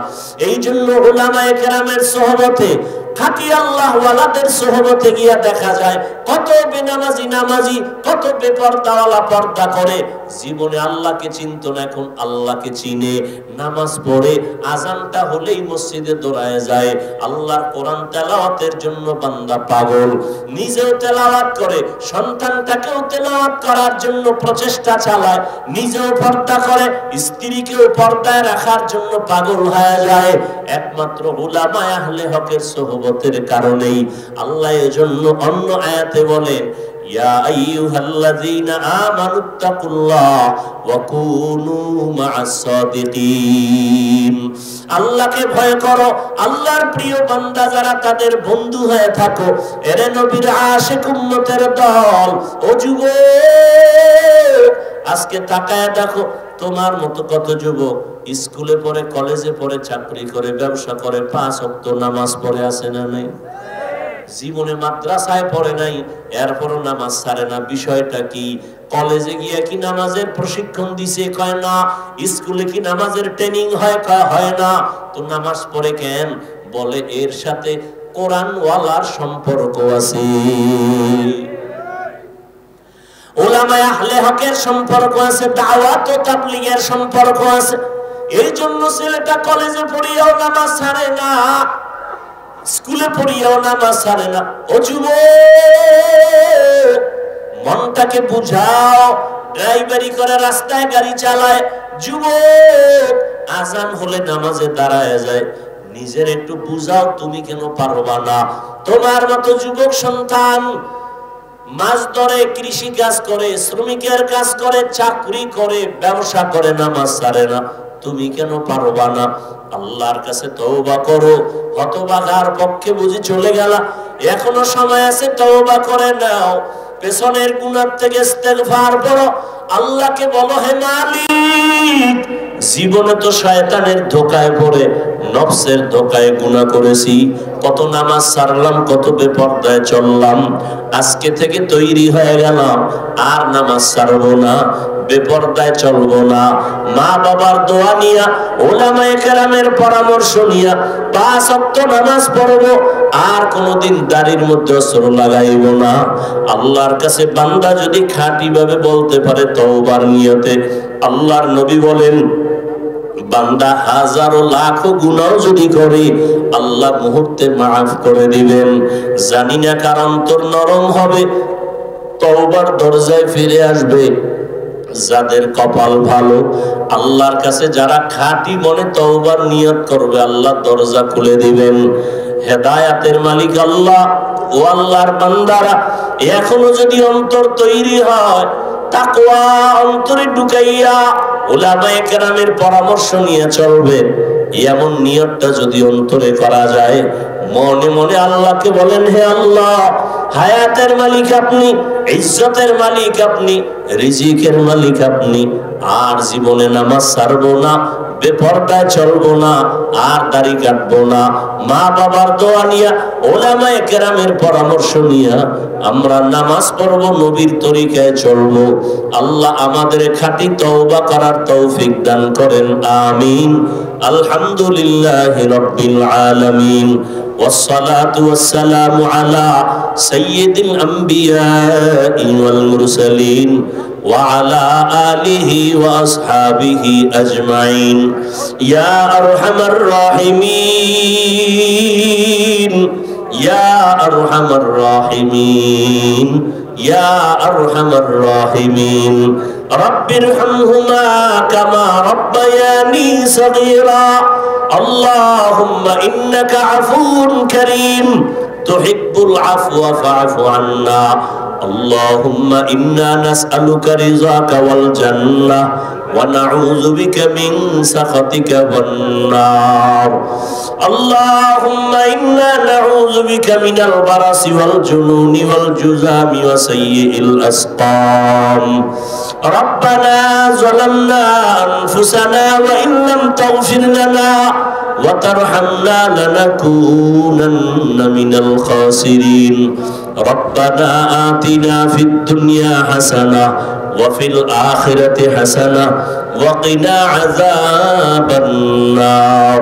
Speaker 1: এই জন্য উলামায়ে কেরামের সোহবতে, খাঁটি আল্লাহওয়ালাদের সোহবতে গিয়া দেখা যায় কত বেনামাজি নামাজি, কত বেপরদাওয়ালা পর্দা করে, জীবনে আল্লাহকে চিনত না, এখন আল্লাহকে চিনে। নামাজ পড়ে, আজানটা হলেই মসজিদে দৌড়ায় যায়। আল্লাহর কোরআন তেলাওয়াতের জন্য বান্দা পাগল, নিজেও তেলাওয়াত করে, সন্তানটাকেও তেলাওয়াত করার জন্য প্রচেষ্টা চালায়, নিজেও পর্দা করে, স্ত্রীকেও পর্দায় রাখার জন্য পাগল হয়ে যায়। একমাত্র উলামায়ে আহলে হকের সোহবতের কারণেই। আল্লাহ এজন্য অন্য আয়াতে বলেন, ইয়া আইয়ুহাল্লাযীনা আমানুত্তাকুল্লাহ ওয়া কুনু মা'আস সাদিকিন। আল্লাহকে ভয় করো, আল্লাহর প্রিয় বান্দা যারা তাদের বন্ধু হয়ে থাকো। এরে নবীর আশিক উম্মতের দল, ও যুবক আজকে তাকায় দেখো তোমার মতো কত যুবক স্কুলে পড়ে, কলেজে পড়ে, চাকরি করে, ব্যবসা করে, 5 ওয়াক্ত নামাজ পড়ে, আছে না নাই? জীবনে মাদ্রাসায় পড়ে নাই, এরপরও নামাজ ছাড়ে না। বিষয়টা কি? কলেজে গিয়া কি নামাজের প্রশিক্ষণ দিছে? কয় না। স্কুলে কি নামাজের ট্রেনিং হয়? কয় হয় না। তো নামাজ পড়ে কেন? বলে এর সাথে কোরআন ওয়ালার সম্পর্ক আছে, উলামায়ে আহলে হকের সম্পর্ক আছে, দাওয়াত ও তাবলীগের সম্পর্ক আছে। এই জন্য ছেলেটা কলেজে পড়িয়াও নামাজ ছাড়ে না, স্কুলে পড়িয়াও নামাজ ছাড়ে না। ও যুবক মনটাকে বুঝাও, ড্রাইভারি করে, রাস্তায় গাড়ি চালায়, যুবক আজান হলে নামাজে দাঁড়ায় যায়। নিজের একটু বুঝাও, তুমি কেন পারবা না? তোমার মতো যুবক সন্তান মাছ ধরে, কৃষি কাজ করে, শ্রমিকের কাজ করে, চাকরি করে, ব্যবসা করে, নামাজ ছাড়ে না, তুমি কেন পারবা না? আল্লাহর কাছে তওবা করো। হতভাগার পক্ষে বুঝি চলে গেলা, এখনো সময় আছে, তওবা করে নাও। পেছনের গুনাহ থেকে ইস্তেগফার করো, আল্লাহকে বলো হে মালিক জীবনে তো শয়তানের ধোকায় পড়ে নফসের ধোকায় গুনাহ করেছি, কত নামাজ ছাড়লাম, কত বেপরদায় চললাম। আজকে থেকে তৈরি হয়ে গেলাম, আর নামাজ ছাড়বো না, বেপরদায় চলবো না। মা বাবার দোয়া নিয়া, ওলামায়ে কেরামের পরামর্শ নিয়া 5 ওয়াক্ত নামাজ পড়বো, আর কোনোদিন দাড়ির মধ্যে অস্ত্র লাগাইব না। আল্লাহর কাছে বান্দা যদি খাঁটি ভাবে বলতে পারে তওবার নিয়তে, আল্লাহর নবী বলেন বান্দা হাজারো লাখো গুনাহ যদি করে আল্লাহ মুহূর্তে মাফ করে দিবেন। জানি না কার অন্তর নরম হবে, তওবার দরজায় ফিরে আসবে। যাদের কপাল ভালো, আল্লাহর কাছে যারা খাঁটি মনে তওবার নিয়ত করবে, আল্লাহ দরজা খুলে দিবেন। হেদায়াতের মালিক আল্লাহ। ও আল্লাহর বান্দারা, এখনো যদি অন্তর তৈরি হয়, তাকওয়া অন্তরে ঢুকাইয়া উলামায়ে কেরামের পরামর্শ নিয়ে চলবে, এমন নিয়তটা যদি অন্তরে করা যায়, মনে মনে আল্লাহকে বলেন, হে আল্লাহ, হায়াতের মালিক আপনি, ইজ্জতের মালিক আপনি, রিজিকের মালিক আপনি। আর জীবনে নামাজ ছাড়বো না, বেপরদায় চলবো না, আর দাড়ি কাটবো না। মা বাবার দোয়া নিয়া, ওলামায়ে কেরামের পরামর্শ নিয়া আমরা নামাজ পড়বো, নবীর তরিকায় চলবো। আল্লাহ আমাদের খাঁটি তওবা করার তৌফিক দান করেন, আমিন। আলহামদুলিল্লাহি রাব্বিল আলামিন, والصلاة والسلام على سيد الأنبياء والمرسلين وعلى آله وأصحابه أجمعين يا أرحم الراحمين يا أرحم الراحمين يا أرحم الراحمين رب ارحمهما كما ربياني صغيرا اللهم إنك عفو كريم تحب العفو فاعف عنا اللهم إنا نسألك رضاك والجنة ونعوذ بك من سخطك والنار اللهم إنا نعوذ بك من البرص والجنون والجذام وسيء الأسقام ربنا ظلمنا أنفسنا وإن لم تغفر لنا وترحمنا لنكونن من الخاسرين ربنا آتنا في الدنيا حسنة وفي الآخرة حسنة وقنا عذاب النار